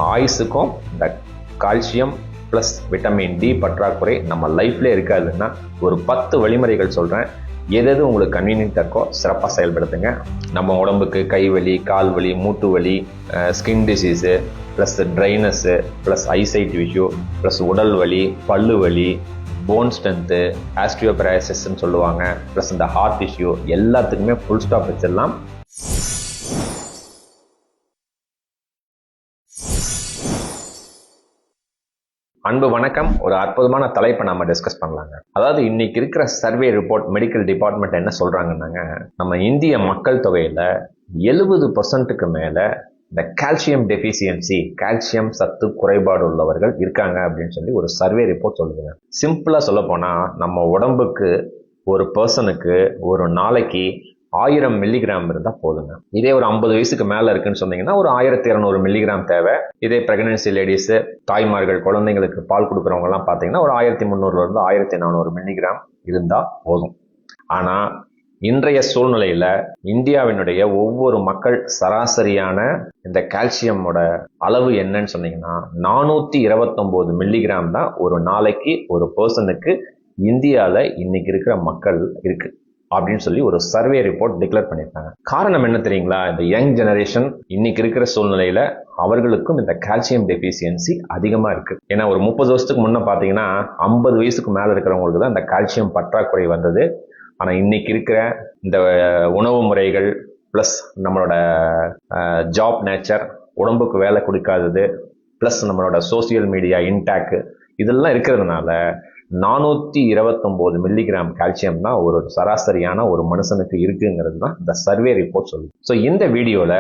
ஆயுசுக்கும் இந்த calcium plus vitamin D பற்றாக்குறை நம்ம லைஃப்லேயே இருக்காதுன்னா ஒரு 10 வழிமுறைகள் சொல்கிறேன். எது உங்களுக்கு கன்வீனியன்ட் இருக்கோ சிறப்பாக செயல்படுத்துங்க. நம்ம உடம்புக்கு கை வலி, கால் வலி, மூட்டு வலி, skin disease, plus dryness, plus eyesight issue, plus உடல் வலி, பல்லு வலி, போன் ஸ்ட்ரென்த்து, ஆஸ்டியோபரைசிஸ்ன்னு சொல்லுவாங்க, ப்ளஸ் இந்த ஹார்ட் இஷ்யூ எல்லாத்துக்குமே ஃபுல் ஸ்டாப் வச்சிடலாம். அன்பு வணக்கம். ஒரு அற்புதமான தலைப்பை நம்ம டிஸ்கஸ் பண்ணலாங்க. அதாவது இன்னைக்கு இருக்கிற சர்வே ரிப்போர்ட் மெடிக்கல் டிபார்ட்மெண்ட் என்ன சொல்றாங்கன்னாங்க, நம்ம இந்திய மக்கள் தொகையில 70% மேல இந்த கால்சியம் டெஃபிசியன்சி, கால்சியம் சத்து குறைபாடு உள்ளவர்கள் இருக்காங்க அப்படின்னு சொல்லி ஒரு சர்வே ரிப்போர்ட் சொல்லுதுங்க. சிம்பிளா சொல்ல போனா நம்ம உடம்புக்கு ஒரு பர்சனுக்கு ஒரு நாளைக்கு 1000 மில்லிகிராம் இருந்தா போதுங்க. இதே ஒரு 50 வயசுக்கு மேல இருக்குன்னு சொன்னீங்கன்னா ஒரு 1200 மில்லிகிராம் தேவை. இதே பிரெக்னன்சி லேடிஸ், தாய்மார்கள், குழந்தைங்களுக்கு பால் கொடுக்குறவங்க எல்லாம் பாத்தீங்கன்னா ஒரு 1300 இருந்து 1400 மில்லிகிராம் இருந்தா போதும். ஆனா இன்றைய சூழ்நிலையில இந்தியாவினுடைய ஒவ்வொரு மக்கள் சராசரியான இந்த கால்சியமோட அளவு என்னன்னு சொன்னீங்கன்னா 429 மில்லிகிராம் தான் ஒரு நாளைக்கு ஒரு பர்சனுக்கு இந்தியாவில் இன்னைக்கு இருக்கிற மக்கள் இருக்கு அப்படின்னு சொல்லி ஒரு சர்வே ரிப்போர்ட் டிக்ளேர் பண்ணியிருக்காங்க. காரணம் என்ன தெரியுங்களா? இந்த யங் ஜெனரேஷன் இன்னைக்கு இருக்கிற சூழ்நிலையில அவர்களுக்கும் இந்த கால்சியம் டெஃபிசியன்சி அதிகமா இருக்கு. ஏன்னா ஒரு 30 வருஷத்துக்கு முன்ன பாத்தீங்கன்னா 50 வயசுக்கு மேல இருக்கிறவங்களுக்கு தான் இந்த கால்சியம் பற்றாக்குறை வந்தது. ஆனா இன்னைக்கு இருக்கிற இந்த உணவு முறைகள் பிளஸ் நம்மளோட ஜாப் நேச்சர், உடம்புக்கு வேலை கொடுக்காதது, பிளஸ் நம்மளோட சோசியல் மீடியா இன்டாக் இதெல்லாம் இருக்கிறதுனால 429 மில்லிகிராம் கால்சியம் தான் ஒரு சராசரியான ஒரு மனுஷனுக்கு இருக்குங்கிறது தான் இந்த சர்வே ரிப்போர்ட் சொல்லுது. ஸோ இந்த வீடியோல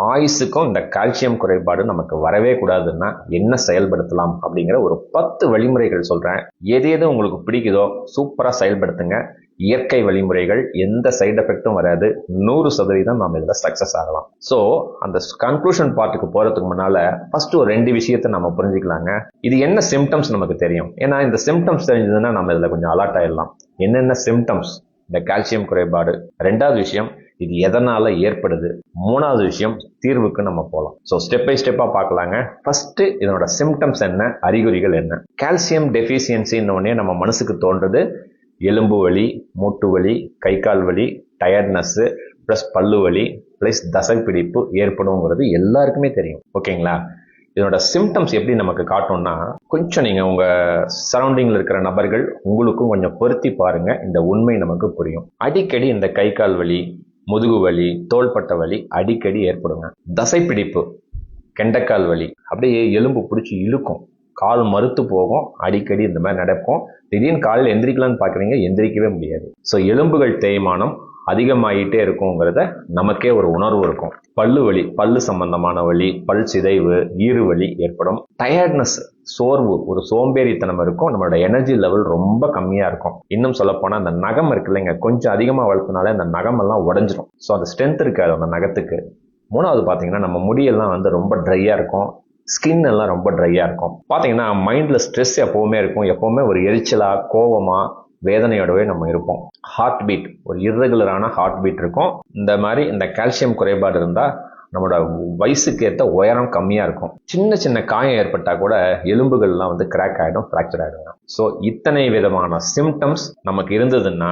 ஆயுசுக்கும் இந்த கால்சியம் குறைபாடு நமக்கு வரவே கூடாதுன்னா என்ன செயல்படுத்தலாம் அப்படிங்கிற ஒரு 10 வழிமுறைகள் சொல்றேன். எது எது உங்களுக்கு பிடிக்குதோ சூப்பரா செயல்படுத்துங்க. இயற்கை வழிமுறைகள், எந்த சைடு எஃபெக்டும் வராது. 100% நம்ம இதுல சக்சஸ் ஆகலாம். சோ அந்த கன்க்ளூஷன் பார்ட்டுக்கு போறதுக்கு முன்னால ஃபர்ஸ்ட் ஒரு 2 விஷயத்தை நம்ம புரிஞ்சுக்கலாங்க. இது என்ன சிம்டம்ஸ் நமக்கு தெரியும். ஏன்னா இந்த சிம்டம்ஸ் தெரிஞ்சதுன்னா நம்ம இதுல கொஞ்சம் அலர்ட் ஆயிடலாம். என்னென்ன சிம்டம்ஸ் இந்த கால்சியம் குறைபாடு, 2வது விஷயம் இது எதனால ஏற்படுது, 3வது விஷயம் தீர்வுக்கு நம்ம போகலாம். ஸோ ஸ்டெப் பை ஸ்டெப்பா பார்க்கலாங்க. ஃபர்ஸ்ட் இதனோட சிம்டம்ஸ் என்ன, அறிகுறிகள் என்ன. கால்சியம் டெஃபிசியன்சின்னு உடனே நம்ம மனசுக்கு தோன்றது எலும்பு வலி, மூட்டு வலி, கை கால் வலி, டயர்ட்னஸ், பிளஸ் பல்லு வலி, பிளஸ் தசை பிடிப்பு ஏற்படும்ங்கிறது எல்லாருக்குமே தெரியும். ஓகேங்களா? இதனோட சிம்டம்ஸ் எப்படி நமக்கு காட்டும்னா, கொஞ்சம் நீங்க உங்க சரௌண்டிங்ல இருக்கிற நபர்கள் உங்களுக்கும் கொஞ்சம் பொருத்தி பாருங்க. இந்த உண்மை நமக்கு புரியும். அடிக்கடி இந்த கை கால் வலி, முதுகு வலி, தோள்பட்ட வலி அடிக்கடி ஏற்படுங்க. தசை பிடிப்பு, கெண்டைக்கால் வலி, அப்படியே எலும்பு பிடிச்சி இழுக்கும், கால் மறுத்து போகும், அடிக்கடி இந்த மாதிரி நடக்கும். திடீர்னு காலையில் எந்திரிக்கலான்னு பாக்குறீங்க, எந்திரிக்கவே முடியாது. ஸோ எலும்புகள் தேய்மானம் அதிகமாயிட்டே இருக்குங்கிறத நமக்கே ஒரு உணர்வு இருக்கும். பல்லு வலி, பல்லு சம்பந்தமான வலி, பல் சிதைவு, ஈறு வலி ஏற்படும். டயர்ட்னஸ், சோர்வு, ஒரு சோம்பேறித்தனம் இருக்கும். நம்மளோட எனர்ஜி லெவல் ரொம்ப கம்மியா இருக்கும். இன்னும் சொல்ல போனா அந்த நகம் இருக்கு இல்லைங்க, கொஞ்சம் அதிகமா வளர்த்தனால அந்த நகம் எல்லாம் உடஞ்சிரும். ஸோ அந்த ஸ்ட்ரென்த் இருக்காது அந்த நகத்துக்கு. 3வது பாத்தீங்கன்னா நம்ம முடியெல்லாம் ரொம்ப ட்ரையா இருக்கும். ஸ்கின் எல்லாம் ரொம்ப ட்ரையா இருக்கும். பாத்தீங்கன்னா மைண்ட்ல ஸ்ட்ரெஸ் எப்பவுமே இருக்கும். எப்பவுமே ஒரு எரிச்சலா, கோவமா, வேதனையோடவே நம்ம இருப்போம். ஹார்ட் பீட், ஒரு இர்ரெகுலரான ஹார்ட் பீட் இருக்கும். இந்த மாதிரி இந்த கால்சியம் குறைபாடு இருந்தா நம்மளோட வயசுக்கு ஏற்ற உயரம் கம்மியா இருக்கும். சின்ன சின்ன காயம் ஏற்பட்டா கூட எலும்புகள்லாம் கிராக் ஆயிடும், பிராக்சர் ஆயிடும். ஸோ இத்தனை விதமான சிம்டம்ஸ் நமக்கு இருந்ததுன்னா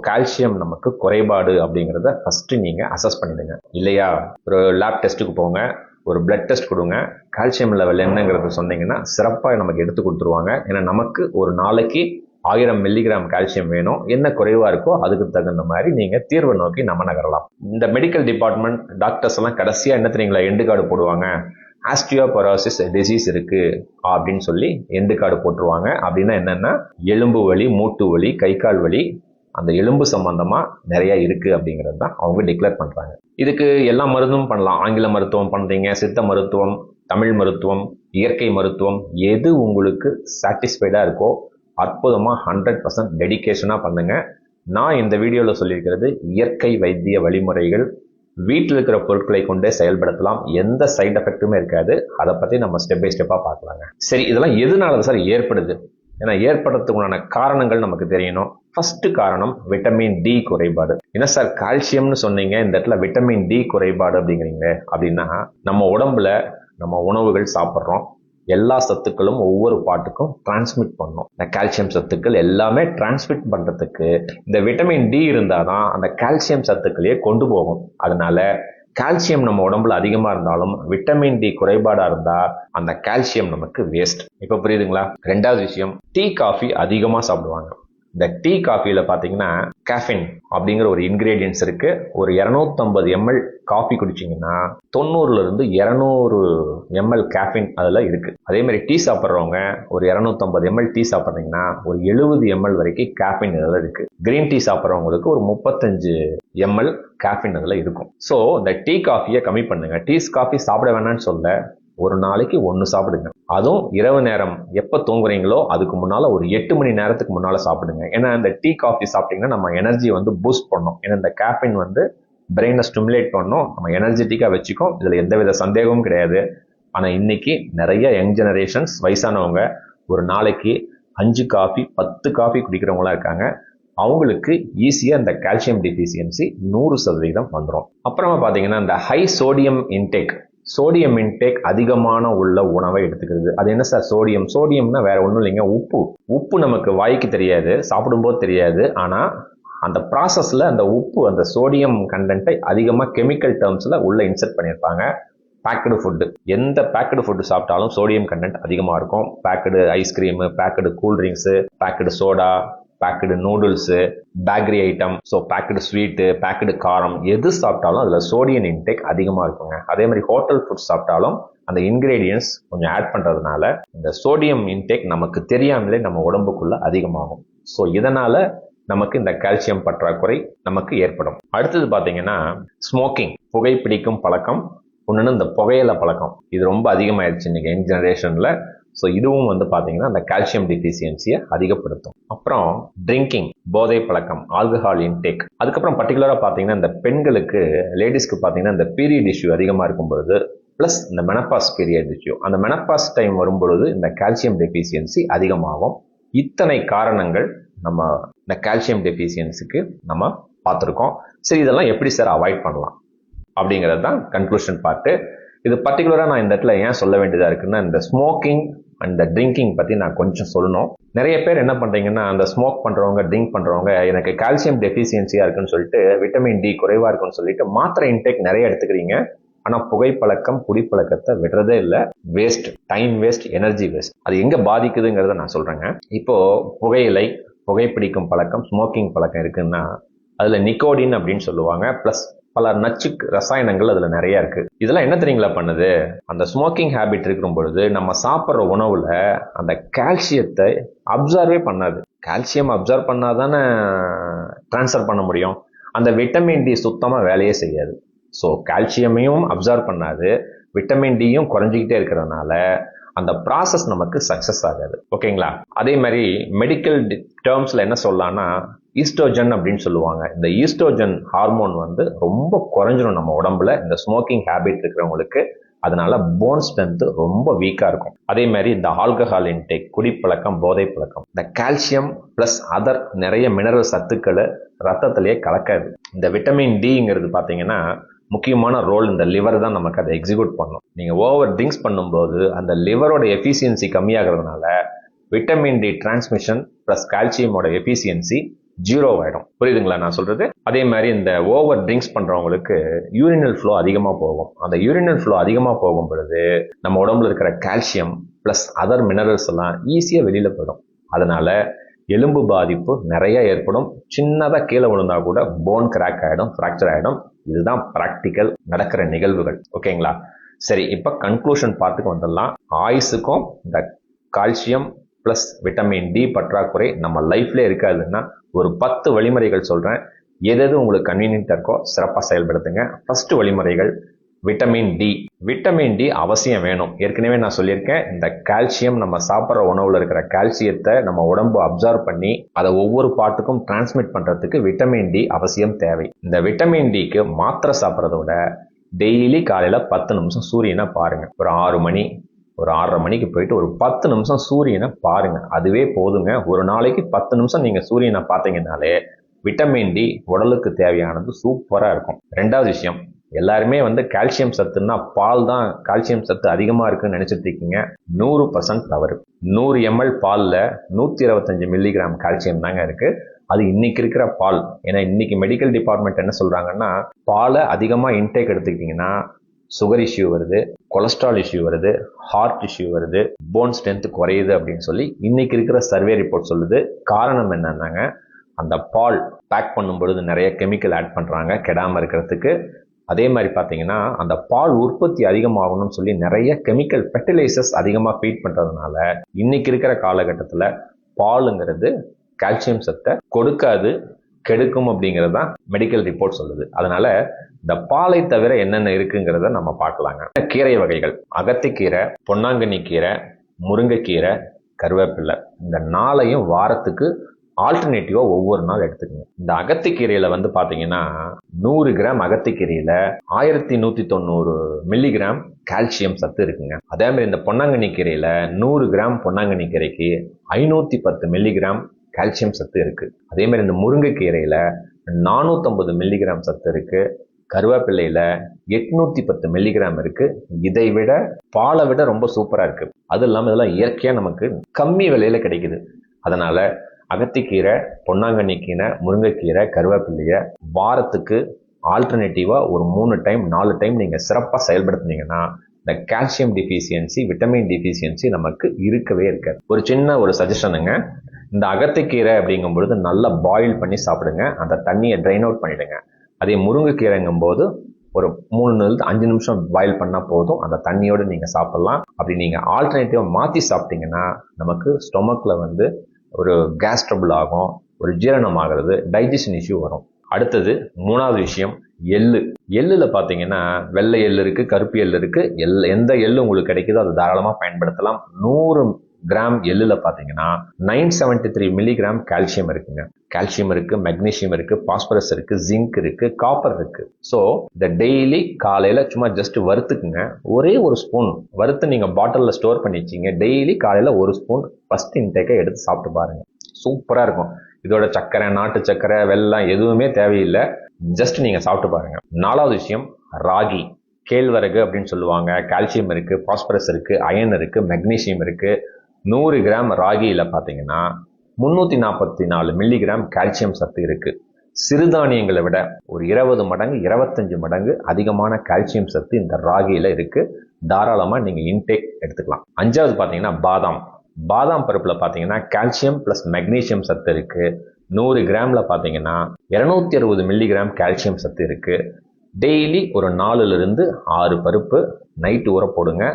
கால்சியம் நமக்கு குறைபாடு அப்படிங்கிறத ஃபர்ஸ்ட் நீங்க அசஸ் பண்ணிடுங்க. இல்லையா, ஒரு லேப் டெஸ்ட்டுக்கு போங்க, ஒரு பிளட் டெஸ்ட் கொடுங்க. கால்சியம் லெவல் என்னங்கிறது சொன்னீங்கன்னா சிறப்பாக நமக்கு எடுத்து கொடுத்துருவாங்க. ஏன்னா நமக்கு ஒரு நாளைக்கு 1000 மில்லிகிராம் கால்சியம் வேணும். என்ன குறைவா இருக்கோ அதுக்கு தகுந்த மாதிரி நீங்க தீர்வை நோக்கி நம்ம நகரலாம். இந்த மெடிக்கல் டிபார்ட்மெண்ட் டாக்டர்ஸ் எல்லாம் கடைசியா என்ன தெரியுங்களா எண்டு கார்டு போடுவாங்க, ஆஸ்டியோபரோசிஸ் டிசீஸ் இருக்கு அப்படின்னு சொல்லி எண்டு கார்டு போட்டுருவாங்க. அப்படின்னா என்னன்னா எலும்பு வலி, மூட்டு வலி, கை கால் வலி, அந்த எலும்பு சம்பந்தமா நிறைய இருக்கு அப்படிங்கிறது தான் அவங்க டிக்ளேர் பண்றாங்க. இதுக்கு எல்லா மருந்தும் பண்ணலாம். ஆங்கில மருத்துவம் பண்றீங்க, சித்த மருத்துவம், தமிழ் மருத்துவம், இயற்கை மருத்துவம், எது உங்களுக்கு சாட்டிஸ்ஃபைடா இருக்கோ அற்புதமா 100% டெடிகேஷனா பண்ணுங்க. நான் இந்த வீடியோல சொல்லியிருக்கிறது இயற்கை வைத்திய வழிமுறைகள். வீட்டில் இருக்கிற பொருட்களை கொண்டே செயல்படுத்தலாம். எந்த சைடு எஃபெக்ட்டுமே இருக்காது. அதை பத்தி நம்ம ஸ்டெப் பை ஸ்டெப்பா பார்க்கலாங்க. சரி, இதெல்லாம் எதனால சார் ஏற்படுது? ஏன்னா ஏற்படுறதுக்குண்டான காரணங்கள் நமக்கு தெரியணும். ஃபர்ஸ்ட் காரணம் விட்டமின் டி குறைபாடு. என்ன சார் கால்சியம்னு சொன்னீங்க, இந்த இடத்துல விட்டமின் டி குறைபாடு அப்படிங்கிறீங்க? அப்படின்னா நம்ம உடம்புல நம்ம உணவுகள் சாப்பிட்றோம், எல்லா சத்துக்களும் ஒவ்வொரு பாட்டுக்கும் டிரான்ஸ்மிட் பண்ணும். இந்த கால்சியம் சத்துக்கள் எல்லாமே டிரான்ஸ்மிட் பண்றதுக்கு இந்த விட்டமின் டி இருந்தால் தான் அந்த கால்சியம் சத்துக்களையே கொண்டு போகும். அதனால கால்சியம் நம்ம உடம்புல அதிகமா இருந்தாலும் விட்டமின் டி குறைபாடா இருந்தா அந்த கால்சியம் நமக்கு வேஸ்ட். இப்ப புரியுதுங்களா? ரெண்டாவது விஷயம், டீ காஃபி அதிகமா சாப்பிடுவாங்க. இந்த டீ காஃபியில் பார்த்தீங்கன்னா கேஃபின் அப்படிங்கிற ஒரு இன்கிரீடியன்ஸ் இருக்கு. ஒரு 250 ml காஃபி குடிச்சிங்கன்னா 90 to 200 ml கேஃபின் அதில் இருக்கு. அதே மாதிரி டீ சாப்பிட்றவங்க ஒரு 250 ml டீ சாப்பிட்றீங்கன்னா ஒரு 70 ml வரைக்கும் கேஃபின் இதில் இருக்கு. கிரீன் டீ சாப்பிட்றவங்களுக்கு ஒரு 35 ml கேஃபின் அதில் இருக்கும். ஸோ இந்த டீ காஃபியை கம்மி பண்ணுங்க. டீ காஃபி சாப்பிட வேணாம்னு சொல்ல, ஒரு நாளைக்கு 1 சாப்பிடுங்க. அதுவும் இரவு நேரம் எப்போ தூங்குறீங்களோ அதுக்கு முன்னால ஒரு 8 மணி நேரத்துக்கு முன்னால சாப்பிடுங்க. ஏன்னா இந்த டீ காஃபி சாப்பிட்டீங்கன்னா நம்ம எனர்ஜியை பூஸ்ட் பண்ணும். ஏன்னா இந்த கேஃபின் பிரெயினை ஸ்டிமுலேட் பண்ணும், நம்ம எனர்ஜெட்டிக்கா வச்சுக்கும். இதுல எந்தவித சந்தேகமும் கிடையாது. ஆனா இன்னைக்கு நிறைய யங் ஜெனரேஷன்ஸ், வயசானவங்க ஒரு நாளைக்கு 5 காஃபி 10 காஃபி குடிக்கிறவங்களா இருக்காங்க. அவங்களுக்கு ஈஸியா இந்த கால்சியம் டெஃபிஷியன்சி 100% வந்துடும். அப்புறமா பாத்தீங்கன்னா இந்த ஹை சோடியம் இன்டேக் அதிகமான உள்ள உணவை எடுத்துக்கிறது. அது என்ன சார் சோடியம்னா வேற ஒன்றும் இல்லைங்க, உப்பு நமக்கு வாய்க்கு தெரியாது, சாப்பிடும்போது தெரியாது. ஆனா அந்த ப்ராசஸ்ல அந்த உப்பு, அந்த சோடியம் கண்டென்ட்டை அதிகமா கெமிக்கல் டேர்ம்ஸ்ல உள்ள இன்செர்ட் பண்ணியிருப்பாங்க. பேக்கடு ஃபுட்டு, எந்த பேக்கடு ஃபுட்டு சாப்பிட்டாலும் சோடியம் கண்டென்ட் அதிகமா இருக்கும். Packed ice cream, packed cool drinks, packed soda, packed noodles, bakery item, so packed sweet, packed காரம், எது சாப்பிட்டாலும் அதில் சோடியம் இன்டேக் அதிகமாக இருக்குங்க. அதே மாதிரி ஹோட்டல் ஃபுட் சாப்பிட்டாலும் அந்த இன்கிரீடியன்ஸ் கொஞ்சம் ஆட் பண்ணுறதுனால இந்த சோடியம் இன்டேக் நமக்கு தெரியாமலே நம்ம உடம்புக்குள்ள அதிகமாகும். ஸோ இதனால நமக்கு இந்த கால்சியம் பற்றாக்குறை நமக்கு ஏற்படும். அடுத்தது பார்த்தீங்கன்னா ஸ்மோக்கிங், புகைப்பிடிக்கும் பழக்கம். ஒன்று இந்த புகையில பழக்கம், இது ரொம்ப அதிகமாயிருச்சு இன்னைக்கு யங் ஜெனரேஷன்ல. ஸோ இதுவும் பார்த்தீங்கன்னா அந்த கால்சியம் டெஃபிஷியன்சியை அதிகப்படுத்தும். அப்புறம் ட்ரிங்கிங், போதை பழக்கம், ஆல்கஹால் இன்டேக். அதுக்கப்புறம் பர்டிகுலராக பார்த்தீங்கன்னா இந்த பெண்களுக்கு, லேடிஸ்க்கு பார்த்தீங்கன்னா இந்த பீரியட் இஷ்யூ அதிகமாக இருக்கும் பொழுது, பிளஸ் இந்த மெனப்பாஸ் பீரியட் இஷ்யூ, அந்த மெனப்பாஸ் டைம் வரும்பொழுது இந்த கால்சியம் டெஃபிஷியன்சி அதிகமாகும். இத்தனை காரணங்கள் நம்ம இந்த கால்சியம் டெஃபிஷியன்சிக்கு நம்ம பார்த்துருக்கோம். சரி, இதெல்லாம் எப்படி சார் அவாய்ட் பண்ணலாம் அப்படிங்கிறது தான் கன்க்ளூஷன் பார்ட்டு. இது பர்டிகுலராக நான் இந்த இடத்துல ஏன் சொல்ல வேண்டியதாக இருக்குன்னா, இந்த ஸ்மோக்கிங் அண்ட் ட்ரிங்கிங் பற்றி நான் கொஞ்சம் சொல்லணும். நிறைய பேர் என்ன பண்ணுறீங்கன்னா, அந்த ஸ்மோக் பண்ணுறவங்க, ட்ரிங்க் பண்ணுறவங்க, எனக்கு கால்சியம் டெஃபிஷியன்சியாக இருக்குன்னு சொல்லிட்டு, விட்டமின் டி குறைவாக இருக்குன்னு சொல்லிட்டு மாத்திரை இன்டேக் நிறைய எடுத்துக்கிறீங்க. ஆனால் புகைப்பழக்கம், குடிப்பழக்கத்தை விடுறதே இல்லை. Waste, time waste, energy waste. அது எங்கே பாதிக்குதுங்கிறத நான் சொல்கிறேங்க. இப்போ புகையிலை, புகைப்பிடிக்கும் பழக்கம், ஸ்மோக்கிங் பழக்கம் இருக்குன்னா அதில் நிக்கோடின் அப்படின்னு சொல்லுவாங்க. ப்ளஸ் பல நச்சு ரசாயனங்கள் அதுல நிறைய இருக்கு. இதெல்லாம் என்ன தெரியுங்களா பண்ணுது? அந்த ஸ்மோக்கிங் ஹேபிட் இருக்கும் பொழுது நம்ம சாப்பிட்ற உணவுல அந்த கால்சியத்தை அப்சர்வே பண்ணாது. கால்சியம் அப்சர்வ் பண்ணாதானே டிரான்ஸ்ஃபர் பண்ண முடியும். அந்த விட்டமின் டி சுத்தமா வேலையே செய்யாது. ஸோ கால்சியமையும் அப்சர்வ் பண்ணாது, விட்டமின் டியும் குறைஞ்சிக்கிட்டே இருக்கிறதுனால அந்த ப்ராசஸ் நமக்கு சக்சஸ் ஆகாது. ஓகேங்களா? அதே மாதிரி மெடிக்கல் டேர்ம்ஸ்ல என்ன சொல்லலாம்னா, ஈஸ்ட்ரோஜன் அப்படின்னு சொல்லுவாங்க. இந்த ஈஸ்ட்ரோஜன் ஹார்மோன் ரொம்ப குறைஞ்சிடும் நம்ம உடம்புல இந்த ஸ்மோக்கிங் ஹேபிட் இருக்கிறவங்களுக்கு. அதனால போன் ஸ்ட்ரென்த் ரொம்ப வீக்கா இருக்கும். அதே மாதிரி இந்த ஆல்கஹால் இன்டேக், குடிப்பழக்கம், போதை பழக்கம், இந்த கால்சியம் பிளஸ் அதர் நிறைய மினரல் சத்துக்களை ரத்தத்திலேயே கலக்காது. இந்த விட்டமின் டிங்கிறது பார்த்தீங்கன்னா முக்கியமான ரோல் இந்த லிவர் தான் நமக்கு அதை எக்ஸிக்யூட் பண்ணும். நீங்க ஓவர் ட்ரிங்க்ஸ் பண்ணும்போது அந்த லிவரோட எஃபிஷியன்சி கம்மியாகிறதுனால விட்டமின் டி டிரான்ஸ்மிஷன் பிளஸ் கால்சியமோட எஃபிஷியன்சி 0 ஆயிடும். புரியுதுங்களா நான் சொல்றது? அதே மாதிரி இந்த ஓவர் ட்ரிங்க்ஸ் பண்றவங்களுக்கு யூரினல் ஃப்ளோ அதிகமா போகும். அந்த யூரினல் ஃப்ளோ அதிகமா போகும் பொழுது நம்ம உடம்புல இருக்கிற கால்சியம் பிளஸ் அதர் மினரல்ஸ் எல்லாம் ஈஸியா வெளியில போயிடும். அதனால எலும்பு பாதிப்பு நிறைய ஏற்படும். சின்னதா கீழே விழுந்தா கூட போன் கிராக் ஆயிடும், ஃப்ராக்சர் ஆயிடும். இதுதான் பிராக்டிக்கல் நடக்கிற நிகழ்வுகள். ஓகேங்களா? சரி, இப்ப கன்க்ளூஷன் பார்த்துக்கு வந்துடலாம். ஆயுசுக்கும் இந்த கால்சியம் பிளஸ் விட்டமின் டி பற்றாக்குறை நம்ம லைஃப்ல இருக்காதுன்னா ஒரு 10 வழிமுறைகள் சொல்றேன். எது உங்களுக்கு கன்வீனியன்ட்டா இருக்கோ சிறப்பாக செயல்படுத்துங்க. ஃபர்ஸ்ட் வழிமுறைகள், விட்டமின் டி. விட்டமின் டி அவசியம் வேணும். ஏற்கனவே நான் சொல்லியிருக்கேன், இந்த கால்சியம் நம்ம சாப்பிட்ற உணவுல இருக்கிற கால்சியத்தை நம்ம உடம்பு அப்சர்வ் பண்ணி அதை ஒவ்வொரு பாட்டுக்கும் டிரான்ஸ்மிட் பண்றதுக்கு விட்டமின் டி அவசியம் தேவை. இந்த விட்டமின் டிக்கு மாத்திரை சாப்பிட்றத விட டெய்லி காலையில 10 நிமிஷம் சூரியனை பாருங்க. ஒரு 6 மணி, ஒரு 6:30 மணிக்கு போயிட்டு ஒரு 10 நிமிஷம் சூரியனை பாருங்க. அதுவே போதுங்க. ஒரு நாளைக்கு 10 நிமிஷம் நீங்க சூரியனை பார்த்தீங்கன்னாலே விட்டமின் டி உடலுக்கு தேவையானது சூப்பரா இருக்கும். ரெண்டாவது விஷயம், எல்லாருமே கால்சியம் சத்துன்னா பால் தான் கால்சியம் சத்து அதிகமா இருக்குன்னு நினைச்சிட்டு இருக்கீங்க. 100% தவறு. 100 ml பால்ல 125 மில்லிகிராம் கால்சியம் தாங்க இருக்கு. அது இன்னைக்கு இருக்கிற பால். ஏன்னா இன்னைக்கு மெடிக்கல் டிபார்ட்மெண்ட் என்ன சொல்றாங்கன்னா, பாலை அதிகமா இன்டேக் எடுத்துக்கிட்டீங்கன்னா சுகர் இஷ்யூ வருது, கொலஸ்ட்ரால் இஷ்யூ வருது, ஹார்ட் இஷ்யூ வருது, போன் ஸ்ட்ரென்த் குறையுது அப்படின்னு சொல்லி இன்னைக்கு இருக்கிற சர்வே ரிப்போர்ட் சொல்லுது. காரணம் என்னன்னாங்க, அந்த பால் பேக் பண்ணும் பொழுது நிறைய கெமிக்கல் ஆட் பண்றாங்க கெடாம இருக்கிறதுக்கு. அதே மாதிரி பார்த்தீங்கன்னா அந்த பால் உற்பத்தி அதிகமாகணும்னு சொல்லி நிறைய கெமிக்கல் ஃபெர்டிலைசர்ஸ் அதிகமாக ஃபீட் பண்ணுறதுனால இன்னைக்கு இருக்கிற காலகட்டத்தில் பாலுங்கிறது கால்சியம் சத்தை கொடுக்காது, கெடுக்கும் அப்படிங்கிறது தான் மெடிக்கல் ரிப்போர்ட் சொல்லுது. அதனால இந்த பாலை தவிர என்னென்ன இருக்குங்கிறத நம்ம பார்க்கலாங்க. கீரை வகைகள்: அகத்திக்கீரை, பொன்னாங்கண்ணி கீரை, முருங்கைக்கீரை, கருவேப்பிலை. இந்த 4ஐயும் வாரத்துக்கு ஆல்டர்னேட்டிவா ஒவ்வொரு நாள் எடுத்துக்கணும். இந்த அகத்திக்கீரையில பாத்தீங்கன்னா 100 கிராம் அகத்திக்கீரையில 1190 மில்லிகிராம் கால்சியம் சத்து இருக்குங்க. அதே மாதிரி இந்த பொன்னாங்கண்ணி கீரையில 100 கிராம் பொன்னாங்கண்ணி கீரைக்கு 510 மில்லிகிராம் கால்சியம் சத்து இருக்கு. அதே மாதிரி இந்த முருங்கைக்கீரையில 450 மில்லிகிராம் சத்து இருக்கு. கருவேப்பிள்ளையில 810 மில்லிகிராம் இருக்கு. இதை விட பாலை விட ரொம்ப சூப்பரா இருக்கு. அது இல்லாம இதெல்லாம் இயற்கையா நமக்கு கம்மி விலையில கிடைக்குது. அதனால அகத்திக்கீரை, பொன்னாங்கண்ணி கீரை, முருங்கைக்கீரை, கருவேப்பிள்ளைய வாரத்துக்கு ஆல்டர்னேட்டிவா ஒரு 3 டைம் 4 டைம் நீங்க சிறப்பா செயல்படுத்தினீங்கன்னா இந்த கால்சியம் டிஃபிஷியன்சி, விட்டமின் டிஃபிஷியன்சி நமக்கு இருக்கவே இருக்காது. ஒரு சின்ன சஜஷனுங்க, இந்த அகத்திக்கீரை அப்படிங்கும் பொழுது நல்லா பாயில் பண்ணி சாப்பிடுங்க. அந்த தண்ணியை ட்ரைன் அவுட் பண்ணிடுங்க. அதே முருங்கைக்கீரைங்கும் போது ஒரு 3-5 நிமிஷம் பாயில் பண்ணா போதும். அந்த தண்ணியோடு நீங்க சாப்பிடலாம். அப்படி நீங்க ஆல்டர்னேட்டிவா மாத்தி சாப்பிட்டீங்கன்னா நமக்கு ஸ்டொமக்ல ஒரு கேஸ் ட்ரபிள் ஆகும், ஒரு ஜீரணம் ஆகிறது, டைஜஷன் இஷ்யூ வரும். அடுத்தது 3வது விஷயம் எள்ளுல பாத்தீங்கன்னா வெள்ளை எள்ளு இருக்கு, கருப்பு எள்ளு இருக்கு. எந்த எள்ளு உங்களுக்கு கிடைக்குதோ அதை தாராளமா பயன்படுத்தலாம். 100 கிராம் எள்ளுல பாத்தீங்கன்னா 973 மில்லிகிராம் கால்சியம் இருக்குங்க. கால்சியம் இருக்கு, மெக்னீசியம் இருக்கு, பாஸ்பரஸ் இருக்கு, ஜிங்க் இருக்கு, காப்பர் இருக்கு. ஸோ இந்த டெய்லி காலையில சும்மா ஜஸ்ட் வறுத்துக்குங்க. ஒரே ஒரு ஸ்பூன் வறுத்து நீங்க பாட்டில்ல ஸ்டோர் பண்ணி வச்சிங்க. டெய்லி காலையில ஒரு ஸ்பூன் ஃபர்ஸ்ட் இன்டேக்கை எடுத்து சாப்பிட்டு பாருங்க. சூப்பரா இருக்கும். இதோட சர்க்கரை, நாட்டு சர்க்கரை, வெல்லம் எதுவுமே தேவையில்லை. ஜஸ்ட் நீங்க சாப்பிட்டு பாருங்க. 4வது விஷயம் ராகி, கேழ்வரகு அப்படின்னு சொல்லுவாங்க. கால்சியம் இருக்கு, பாஸ்பரஸ் இருக்கு, அயன் இருக்கு, மெக்னீசியம் இருக்கு. 100 கிராம் ராகியில பாத்தீங்கன்னா 344 மில்லிகிராம் கால்சியம் சத்து இருக்கு. சிறுதானியங்களை விட ஒரு 20 மடங்கு 25 மடங்கு அதிகமான கால்சியம் சத்து இந்த ராகியில இருக்கு. தாராளமா நீங்க இன்டேக் எடுத்துக்கலாம். 5வது பாத்தீங்கன்னா பாதாம் பருப்புல பாத்தீங்கன்னா கால்சியம் பிளஸ் மெக்னீசியம் சத்து இருக்கு. 100 கிராம்ல பாத்தீங்கன்னா 260 மில்லிகிராம் கால்சியம் சத்து இருக்கு. டெய்லி ஒரு 4-6 பருப்பு நைட்டு ஊற போடுங்க.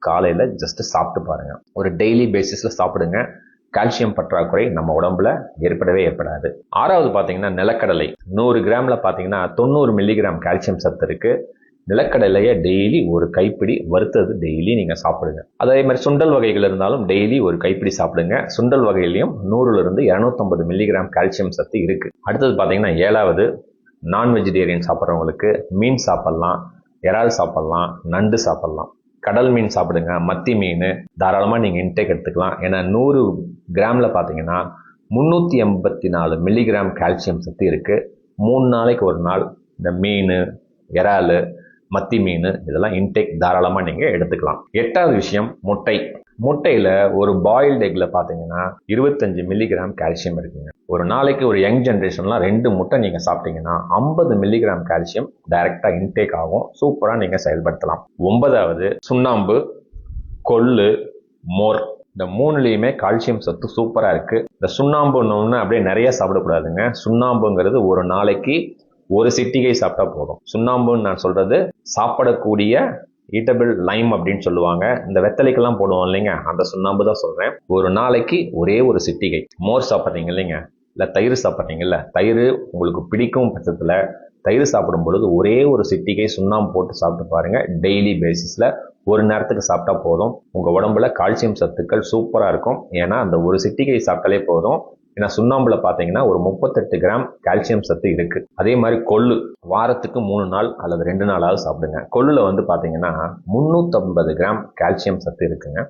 காலையில ஜஸ்ட் சாப்பிட்டு பாருங்க. ஒரு டெய்லி பேசிஸ்ல சாப்பிடுங்க. கால்சியம் பற்றாக்குறை நம்ம உடம்புல ஏற்படாது. 6வது பாத்தீங்கன்னா நிலக்கடலை. 100 கிராம்ல பாத்தீங்கன்னா 90 மில்லிகிராம் கால்சியம் சத்து இருக்கு. நிலக்கடலையை டெய்லி ஒரு கைப்பிடி வறுத்தது டெய்லி நீங்க சாப்பிடுங்க. அதே மாதிரி சுண்டல் வகைகள் இருந்தாலும் டெய்லி ஒரு கைப்பிடி சாப்பிடுங்க. சுண்டல் வகையிலையும் 100-250 மில்லிகிராம் கால்சியம் சத்து இருக்கு. அடுத்தது பாத்தீங்கன்னா 7வது நான் வெஜிடேரியன் சாப்பிட்றவங்களுக்கு மீன் சாப்பிடலாம், இறால் சாப்பிடலாம், நண்டு சாப்பிடலாம். கடல் மீன் சாப்பிடுங்க, மத்தி மீன் தாராளமா நீங்க இன்டேக் எடுத்துக்கலாம். ஏன்னா 100 கிராம்ல பாத்தீங்கன்னா 384 மில்லிகிராம் கால்சியம் சத்து இருக்கு. 3 நாளைக்கு ஒரு நாள் இந்த மீன், இறால், மத்தி மீன் இதெல்லாம் இன்டேக் தாராளமா நீங்க எடுத்துக்கலாம். 8வது விஷயம் முட்டையில ஒரு பாயில்டு எக்ல பாத்தீங்கன்னா 25 மில்லிகிராம் கால்சியம் இருக்குங்க. ஒரு நாளைக்கு ஒரு யங் ஜென்ரேஷன்லாம் 2 முட்டை நீங்க சாப்பிட்டீங்கன்னா 50 மில்லிகிராம் கால்சியம் டைரக்டா இன்டேக் ஆகும். சூப்பரா நீங்க செயல்படுத்தலாம். 9வது சுண்ணாம்பு, கொள்ளு, மோர். இந்த 3லயுமே கால்சியம் சத்து சூப்பரா இருக்கு. இந்த சுண்ணாம்புன்னு அப்படியே நிறைய சாப்பிடக்கூடாதுங்க. சுண்ணாம்புங்கிறது ஒரு நாளைக்கு ஒரு சிட்டிகை சாப்பிட்டா போதும். சுண்ணாம்புன்னு நான் சொல்றது சாப்பிடக்கூடிய ஈட்டபிள் லைம் அப்படின்னு சொல்லுவாங்க. இந்த வெத்தலைக்கெல்லாம் போடுவோம் இல்லைங்க, அந்த சுண்ணாம்பு தான் சொல்றேன். ஒரு நாளைக்கு ஒரே ஒரு சிட்டிகை. மோர் சாப்பிட்றீங்க இல்லைங்க, இல்ல தயிர் சாப்பிட்றீங்கல்ல, தயிர் உங்களுக்கு பிடிக்கும் பட்சத்துல தயிர் சாப்பிடும் பொழுது ஒரே ஒரு சிட்டிகை சுண்ணாம்பு போட்டு சாப்பிட்டு பாருங்க. டெய்லி பேசிஸ்ல ஒரு நேரத்துக்கு சாப்பிட்டா போதும். உங்க உடம்புல கால்சியம் சத்துக்கள் சூப்பரா இருக்கும். ஏன்னா அந்த ஒரு சிட்டிகை சாப்பிட்டாலே போதும். ஏன்னா சுண்ணாம்புல பாத்தீங்கன்னா ஒரு 38 கிராம் கால்சியம் சத்து இருக்கு. அதே மாதிரி கொள்ளு வாரத்துக்கு 3 நாள் அல்லது 2 நாளாவது சாப்பிடுங்க. கொள்ளுல பாத்தீங்கன்னா 350 கிராம் கால்சியம் சத்து இருக்குங்க.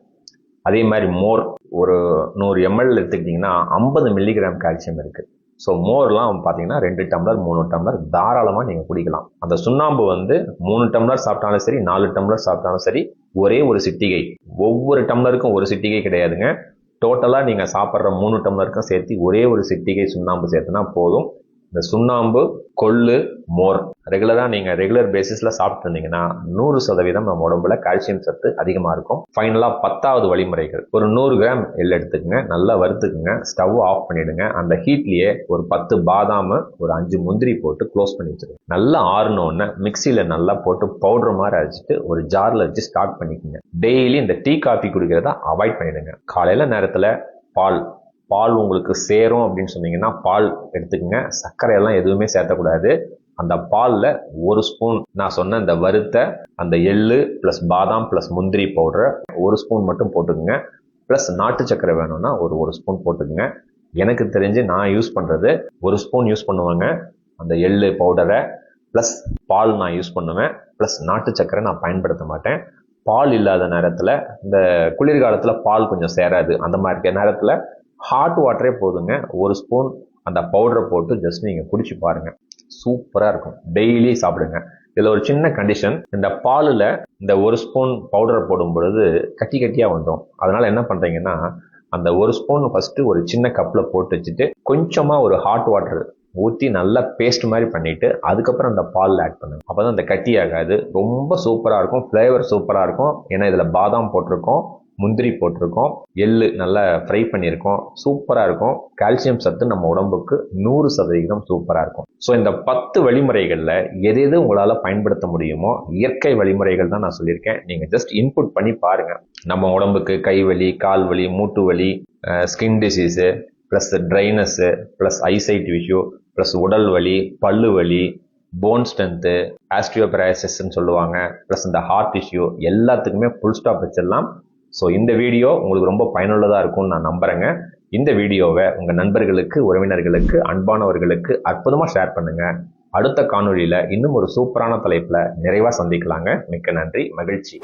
அதே மாதிரி மோர் ஒரு 100 ml எடுத்துக்கிட்டீங்கன்னா 50 மில்லிகிராம் கால்சியம் இருக்கு. ஸோ மோர்லாம் பார்த்தீங்கன்னா 2 டம்ளர் 3 டம்ளர் தாராளமாக நீங்கள் குடிக்கலாம். அந்த சுண்ணாம்பு வந்து 3 டம்ளர் சாப்பிட்டாலும் சரி 4 டம்ளர் சாப்பிட்டாலும் சரி ஒரே ஒரு சிட்டிகை, ஒவ்வொரு டம்ளருக்கும் ஒரு சிட்டிகை கிடையாதுங்க. டோட்டலாக நீங்கள் சாப்பிட்ற 3 டம்ளருக்கும் சேர்த்து ஒரே ஒரு சிட்டிகை சுண்ணாம்பு சேர்த்துனா போதும். இந்த சுண்ணாம்பு, கொள்ளு, மோர் ரெகுலராக நீங்கள் ரெகுலர் பேசிஸில் சாப்பிட்டு இருந்தீங்கன்னா 100% நம்ம உடம்புல கால்சியம் சத்து அதிகமாக இருக்கும். ஃபைனலாக 10வது வழிமுறைகள். ஒரு 100 கிராம் எள் எடுத்துக்கங்க, நல்லா வறுத்துக்குங்க, ஸ்டவ் ஆஃப் பண்ணிவிடுங்க. அந்த ஹீட்லேயே ஒரு 10 பாதாம், ஒரு 5 முந்திரி போட்டு க்ளோஸ் பண்ணி வச்சுருங்க. நல்லா ஆறினோடனே மிக்சியில் நல்லா போட்டு பவுடர் மாதிரி அரைச்சிட்டு ஒரு ஜாரில் வச்சு ஸ்டார்ட் பண்ணிக்கோங்க. டெய்லி இந்த டீ காஃபி குடிக்கிறத அவாய்ட் பண்ணிவிடுங்க. காலையில் நேரத்தில் பால் உங்களுக்கு சேரும் அப்படின்னு சொன்னீங்கன்னா பால் எடுத்துக்கங்க. சர்க்கரையெல்லாம் எதுவுமே சேர்த்தக்கூடாது. அந்த பாலில் ஒரு ஸ்பூன் நான் சொன்ன இந்த வறுத்த அந்த எள்ளு ப்ளஸ் பாதாம் ப்ளஸ் முந்திரி பவுடரை ஒரு ஸ்பூன் மட்டும் போட்டுக்குங்க. ப்ளஸ் நாட்டு சர்க்கரை வேணும்னா ஒரு ஸ்பூன் போட்டுக்குங்க. எனக்கு தெரிஞ்சு நான் யூஸ் பண்ணுறது ஒரு ஸ்பூன் யூஸ் பண்ணுவேங்க அந்த எள்ளு பவுடரை. ப்ளஸ் பால் நான் யூஸ் பண்ணுவேன். ப்ளஸ் நாட்டு சர்க்கரை நான் பயன்படுத்த மாட்டேன். பால் இல்லாத நேரத்தில், இந்த குளிர்காலத்தில் பால் கொஞ்சம் சேராது, அந்த மாதிரி நேரத்தில் ஹாட் வாட்டரே போதுங்க. ஒரு ஸ்பூன் அந்த பவுடரை போட்டு ஜஸ்ட் நீங்கள் குடிச்சு பாருங்க, சூப்பராக இருக்கும். டெய்லி சாப்பிடுங்க. இதில் ஒரு சின்ன கண்டிஷன், இந்த பாலில் இந்த ஒரு ஸ்பூன் பவுடரை போடும் பொழுது கட்டியாக வந்துடும். அதனால் என்ன பண்ணுறீங்கன்னா, அந்த ஒரு ஸ்பூன் ஃபஸ்ட்டு ஒரு சின்ன கப்பில் போட்டு வச்சுட்டு கொஞ்சமாக ஒரு ஹாட் வாட்டர் ஊற்றி நல்லா பேஸ்ட் மாதிரி பண்ணிவிட்டு அதுக்கப்புறம் அந்த பாலில் ஆட் பண்ணுங்க. அப்போ தான் அந்த கட்டி ஆகாது. ரொம்ப சூப்பராக இருக்கும். ஃப்ளேவர் சூப்பராக இருக்கும். ஏன்னா இதில் பாதாம் போட்டிருக்கோம், முந்திரி போட்டிருக்கோம், எள்ளு நல்லா ஃப்ரை பண்ணியிருக்கோம். சூப்பராக இருக்கும். கால்சியம் சத்து நம்ம உடம்புக்கு 100% சூப்பராக இருக்கும். ஸோ இந்த 10 வழிமுறைகளில் எது எது உங்களால் பயன்படுத்த முடியுமோ இயற்கை வழிமுறைகள் தான் நான் சொல்லியிருக்கேன். நீங்கள் ஜஸ்ட் இன்புட் பண்ணி பாருங்கள். நம்ம உடம்புக்கு கை வலி, கால் வலி, மூட்டு வலி, skin disease, plus dryness, plus eyesight issue, plus உடல் வலி, பல்லு வலி, போன் ஸ்ட்ரென்த்து, ஆஸ்டியோபரைசிஸ்ன்னு சொல்லுவாங்க, ப்ளஸ் இந்த ஹார்ட் இஷ்யூ எல்லாத்துக்குமே ஃபுல் ஸ்டாப் வச்சிடலாம். ஸோ இந்த வீடியோ உங்களுக்கு ரொம்ப பயனுள்ளதாக இருக்கும்னு நான் நம்புகிறேங்க. இந்த வீடியோவை உங்கள் நண்பர்களுக்கு, உறவினர்களுக்கு, அன்பானவர்களுக்கு அற்புதமாக ஷேர் பண்ணுங்கள். அடுத்த காணொலியில் இன்னும் ஒரு சூப்பரான தலைப்பில் நிறைவாக சந்திக்கலாங்க. மிக்க நன்றி, மகிழ்ச்சி.